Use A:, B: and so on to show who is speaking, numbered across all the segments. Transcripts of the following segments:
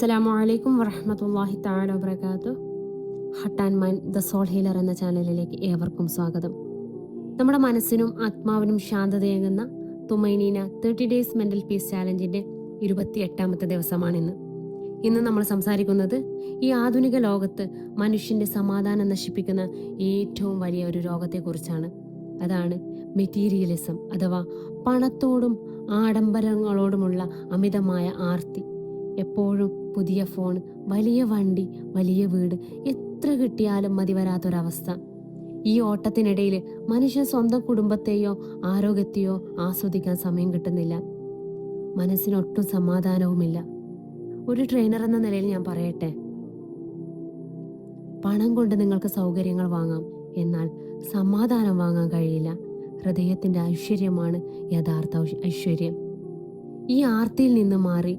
A: അസ്സലാമു അലൈക്കും വറഹ്മത്തുള്ളാഹി തആല വബറകാതുഹു. Heart and mind the soul healer എന്ന ചാനലിലേക്ക് ഏവർക്കും സ്വാഗതം. നമ്മുടെ മനസ്സിനും ആത്മാവിനും ശാന്തതയേകുന്ന തുമൈനീന 30 ഡേയ്സ് മെന്റൽ പീസ് ചാലഞ്ചിന്റെ 28ാമത്തെ ദിവസമാണിന്ന്. ഇന്ന് നമ്മൾ സംസാരിക്കുന്നത് ഈ ആധുനിക ലോകത്ത് മനുഷ്യന്റെ സമാധാനം നശിപ്പിക്കുന്ന ഏറ്റവും വലിയ ഒരു രോഗത്തെക്കുറിച്ചാണ്. അതാണ് മെറ്റീരിയലിസം, അഥവാ പണത്തോടും ആഡംബരങ്ങളോടുമുള്ള അമിതമായ ആർത്തി. എപ്പോഴും പുതിയ ഫോൺ, വലിയ വണ്ടി, വലിയ വീട്, എത്ര കിട്ടിയാലും മതി വരാത്തൊരവസ്ഥ. ഈ ഓട്ടത്തിനിടയിൽ മനുഷ്യൻ സ്വന്തം കുടുംബത്തെയോ ആരോഗ്യത്തെയോ ആസ്വദിക്കാൻ സമയം കിട്ടുന്നില്ല. മനസ്സിനൊട്ടും സമാധാനവുമില്ല. ഒരു ട്രെയിനർ എന്ന നിലയിൽ ഞാൻ പറയട്ടെ, പണം കൊണ്ട് നിങ്ങൾക്ക് സൗകര്യങ്ങൾ വാങ്ങാം, എന്നാൽ സമാധാനം വാങ്ങാൻ കഴിയില്ല. ഹൃദയത്തിന്റെ ഐശ്വര്യമാണ് യഥാർത്ഥ ഐശ്വര്യം. ഈ ആർത്തിയിൽ നിന്ന് മാറി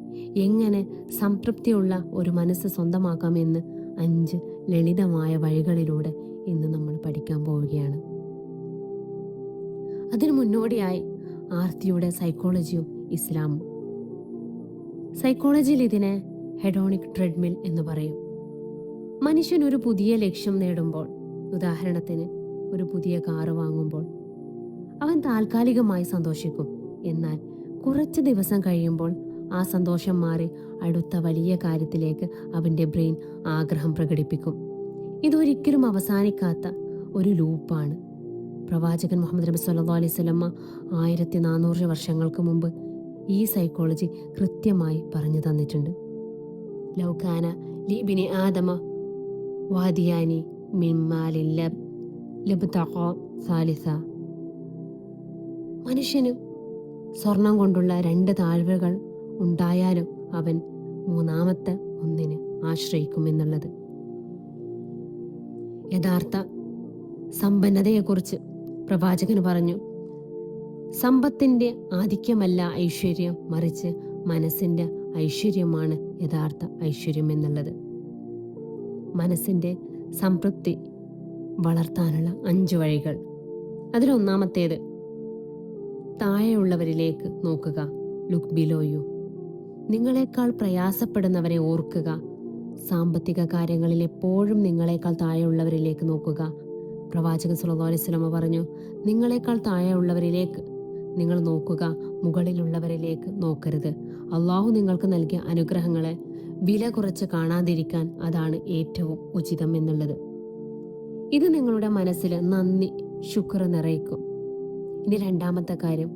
A: എങ്ങനെ സംതൃപ്തിയുള്ള ഒരു മനസ്സ് സ്വന്തമാക്കാമെന്ന് 5 ലളിതമായ വഴികളിലൂടെ ഇന്ന് നമ്മൾ പഠിക്കാൻ പോവുകയാണ്. അതിനു മുന്നോടിയായി ആർത്തിയുടെ സൈക്കോളജിയും ഇസ്ലാമും. സൈക്കോളജിയിൽ ഇതിനെ ഹെഡോണിക് ട്രെഡ്മിൽ എന്ന് പറയും. മനുഷ്യൻ ഒരു പുതിയ ലക്ഷ്യം നേടുമ്പോൾ, ഉദാഹരണത്തിന് ഒരു പുതിയ കാറ് വാങ്ങുമ്പോൾ, അവൻ താൽക്കാലികമായി സന്തോഷിക്കും. എന്നാൽ കുറച്ച് ദിവസം കഴിയുമ്പോൾ ആ സന്തോഷം മാറി അടുത്ത വലിയ കാര്യത്തിലേക്ക് അവൻ്റെ ബ്രെയിൻ ആഗ്രഹം പ്രകടിപ്പിക്കും. ഇതൊരിക്കലും അവസാനിക്കാത്ത ഒരു ലൂപ്പാണ്. പ്രവാചകൻ മുഹമ്മദ് നബി സല്ലല്ലാഹു അലൈഹി വസല്ലമ 1400 വർഷങ്ങൾക്ക് മുമ്പ് ഈ സൈക്കോളജി കൃത്യമായി പറഞ്ഞു തന്നിട്ടുണ്ട്. ലൗകാന ലിബ്നി ആദമ വാദിയാനി മിൻ മാലിൻ ലബ്തഖ സാലിസ. മനുഷ്യന് സ്വർണം കൊണ്ടുള്ള 2 താഴ്വരകൾ ഉണ്ടായാലും അവൻ മൂന്നാമത്തെ ഒന്നിന് ആശ്രയിക്കുമെന്നുള്ളത്. യഥാർത്ഥ സമ്പന്നതയെക്കുറിച്ച് പ്രവാചകന് പറഞ്ഞു, സമ്പത്തിന്റെ ആധിക്യമല്ല ഐശ്വര്യം, മറിച്ച് മനസ്സിന്റെ ഐശ്വര്യമാണ് യഥാർത്ഥ ഐശ്വര്യം എന്നുള്ളത്. മനസ്സിന്റെ സംതൃപ്തി വളർത്താനുള്ള 5 വഴികൾ. അതിലൊന്നാമത്തേത്, താഴെയുള്ളവരിലേക്ക് നോക്കുക. Look below you. നിങ്ങളെക്കാൾ പ്രയാസപ്പെടുന്നവരെ ഓർക്കുക. സാമ്പത്തിക കാര്യങ്ങളിൽ എപ്പോഴും നിങ്ങളെക്കാൾ താഴെയുള്ളവരിലേക്ക് നോക്കുക. പ്രവാചകൻ സല്ലല്ലാഹു അലൈഹി വസല്ലമ പറഞ്ഞു, നിങ്ങളെക്കാൾ താഴെയുള്ളവരിലേക്ക് നിങ്ങൾ നോക്കുക, മുകളിലുള്ളവരിലേക്ക് നോക്കരുത്. അള്ളാഹു നിങ്ങൾക്ക് നൽകിയ അനുഗ്രഹങ്ങളെ വില കുറച്ച് കാണാതിരിക്കാൻ അതാണ് ഏറ്റവും ഉചിതം എന്നുള്ളത്. ഇത് നിങ്ങളുടെ മനസ്സിൽ നന്ദി, ശുക്ർ നിറയ്ക്കും. ഇനി രണ്ടാമത്തെ കാര്യം,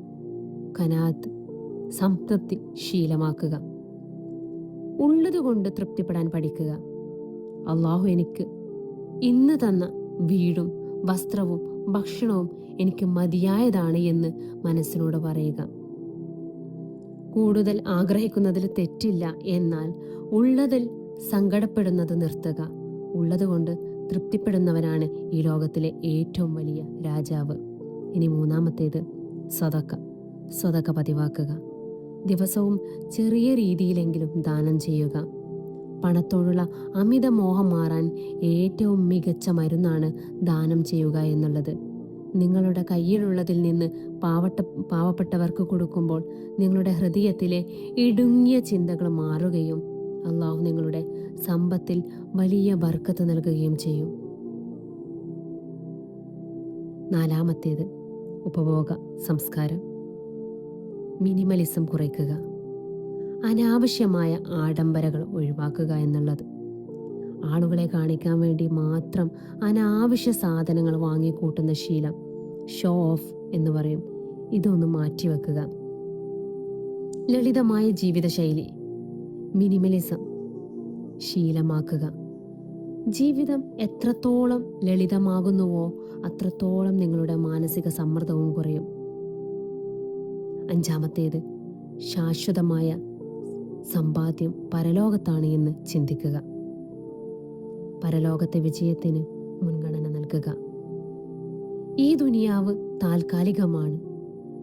A: കനാത്ത്, സംതൃപ്തി ശീലമാക്കുക. ഉള്ളതുകൊണ്ട് തൃപ്തിപ്പെടാൻ പഠിക്കുക. അള്ളാഹു എനിക്ക് ഇന്ന് തന്ന വീടും വസ്ത്രവും ഭക്ഷണവും എനിക്ക് മതിയായതാണ് എന്ന് മനസ്സിനോട് പറയുക. കൂടുതൽ ആഗ്രഹിക്കുന്നതിൽ തെറ്റില്ല, എന്നാൽ ഉള്ളതിൽ സങ്കടപ്പെടുന്നത് നിർത്തുക. ഉള്ളതുകൊണ്ട് തൃപ്തിപ്പെടുന്നവനാണ് ഈ ലോകത്തിലെ ഏറ്റവും വലിയ രാജാവ്. ഇനി മൂന്നാമത്തേത്, സ്വതക്ക പതിവാക്കുക. ദിവസവും ചെറിയ രീതിയിലെങ്കിലും ദാനം ചെയ്യുക. പണത്തോടുള്ള അമിത മോഹം മാറാൻ ഏറ്റവും മികച്ച മരുന്നാണ് ദാനം ചെയ്യുക എന്നുള്ളത്. നിങ്ങളുടെ കയ്യിലുള്ളതിൽ നിന്ന് പാവപ്പെട്ടവർക്ക് കൊടുക്കുമ്പോൾ നിങ്ങളുടെ ഹൃദയത്തിലെ ഇടുങ്ങിയ ചിന്തകൾ മാറുകയും അള്ളാഹു നിങ്ങളുടെ സമ്പത്തിൽ വലിയ ബർക്കത്ത് നൽകുകയും ചെയ്യും. നാലാമത്തേത്, ഉപഭോഗ സംസ്കാരം. മിനിമലിസം കുറയ്ക്കുക. അനാവശ്യമായ ആഡംബരങ്ങൾ ഒഴിവാക്കുക എന്നുള്ളത്. ആളുകളെ കാണിക്കാൻ വേണ്ടി മാത്രം അനാവശ്യ സാധനങ്ങൾ വാങ്ങിക്കൂട്ടുന്ന ശീലം, ഷോ ഓഫ് എന്ന് പറയും, ഇതൊന്ന് മാറ്റിവെക്കുക. ലളിതമായ ജീവിതശൈലി, മിനിമലിസം ശീലമാക്കുക. ജീവിതം എത്രത്തോളം ലളിതമാകുന്നുവോ അത്രത്തോളം നിങ്ങളുടെ മാനസിക സമ്മർദ്ദവും കുറയും. അഞ്ചാമത്തേത്, ശാശ്വതമായ സമ്പാദ്യം പരലോകത്താണ് എന്ന് ചിന്തിക്കുക. പരലോകത്തെ വിജയത്തിന് മുൻഗണന നൽകുക. ഈ ദുനിയാവ് താൽക്കാലികമാണ്.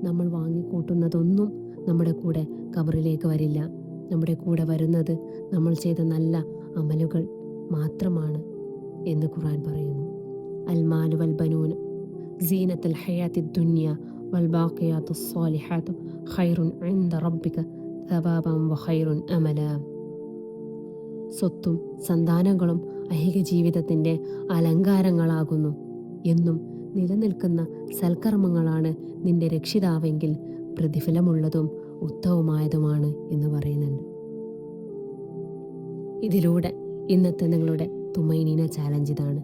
A: നമ്മൾ വാങ്ങിക്കൂട്ടുന്നതൊന്നും നമ്മുടെ കൂടെ ഖബറിലേക്ക് വരില്ല. നമ്മുടെ കൂടെ വരുന്നത് നമ്മൾ ചെയ്ത നല്ല അമലുകൾ മാത്രമാണ് എന്ന് ഖുർആൻ പറയുന്നു. അൽമാലു വൽ ബനൂൻ സീനത്തുൽ ഹയാത്തിദ് ദുനിയ വൽ ബാഖിയാത്തുസ് സ്വാലിഹാത്തു ഖൈറുൻ ഇൻദ റബ്ബിക സവാബൻ വ ഖൈറുൻ അമല. സ്വത്തും സന്താനങ്ങളും ഐഹിക ജീവിതത്തിൻ്റെ അലങ്കാരങ്ങളാകുന്നു. എന്നും നിലനിൽക്കുന്ന സൽക്കർമ്മങ്ങളാണ് നിന്റെ രക്ഷിതാവെങ്കിൽ പ്രതിഫലമുള്ളതും ഉത്തമമായതുമാണ് എന്ന് പറയുന്നുണ്ട്. ഇതിലൂടെ ഇന്നത്തെ നിങ്ങളുടെ തുമൈനീന ചാലഞ്ച് ഇതാണ്.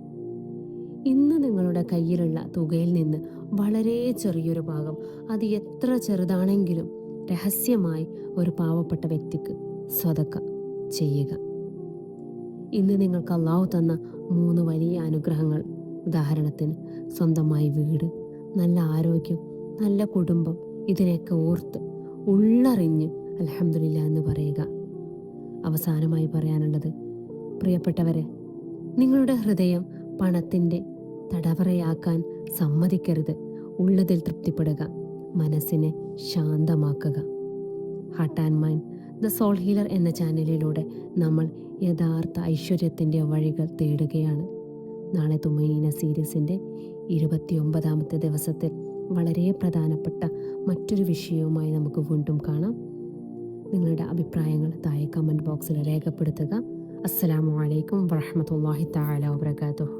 A: ഇന്ന് നിങ്ങളുടെ കയ്യിലുള്ള തുകയിൽ നിന്ന് വളരെ ചെറിയൊരു ഭാഗം, അത് എത്ര ചെറുതാണെങ്കിലും രഹസ്യമായി ഒരു പാവപ്പെട്ട വ്യക്തിക്ക് സ്വതക്ക ചെയ്യുക. ഇന്ന് നിങ്ങൾക്ക് അള്ളാഹു തന്ന 3 വലിയ അനുഗ്രഹങ്ങൾ, ഉദാഹരണത്തിന് സ്വന്തമായി വീട്, നല്ല ആരോഗ്യം, നല്ല കുടുംബം, ഇതിനെയൊക്കെ ഓർത്ത് ഉള്ളറിഞ്ഞ് അൽഹംദുലില്ലാ എന്ന് പറയുക. അവസാനമായി പറയാനുള്ളത്, പ്രിയപ്പെട്ടവരെ, നിങ്ങളുടെ ഹൃദയം പണത്തിൻ്റെ തടവറയാക്കാൻ സമ്മതിക്കരുത്. ഉള്ളതിൽ തൃപ്തിപ്പെടുക, മനസ്സിനെ ശാന്തമാക്കുക. Heart and mind the soul healer എന്ന ചാനലിലൂടെ നമ്മൾ യഥാർത്ഥ ഐശ്വര്യത്തിൻ്റെ വഴികൾ തേടുകയാണ്. നാളെ തുമൈനീന സീരീസിൻ്റെ 29ാമത്തെ ദിവസത്തിൽ വളരെ പ്രധാനപ്പെട്ട മറ്റൊരു വിഷയവുമായി നമുക്ക് വീണ്ടും കാണാം. നിങ്ങളുടെ അഭിപ്രായങ്ങൾ താഴെ കമൻറ്റ് ബോക്സിൽ രേഖപ്പെടുത്തുക. അസ്സലാമു അലൈക്കും വറഹ്മത്തുള്ളാഹി തആല വബറകാതുഹു.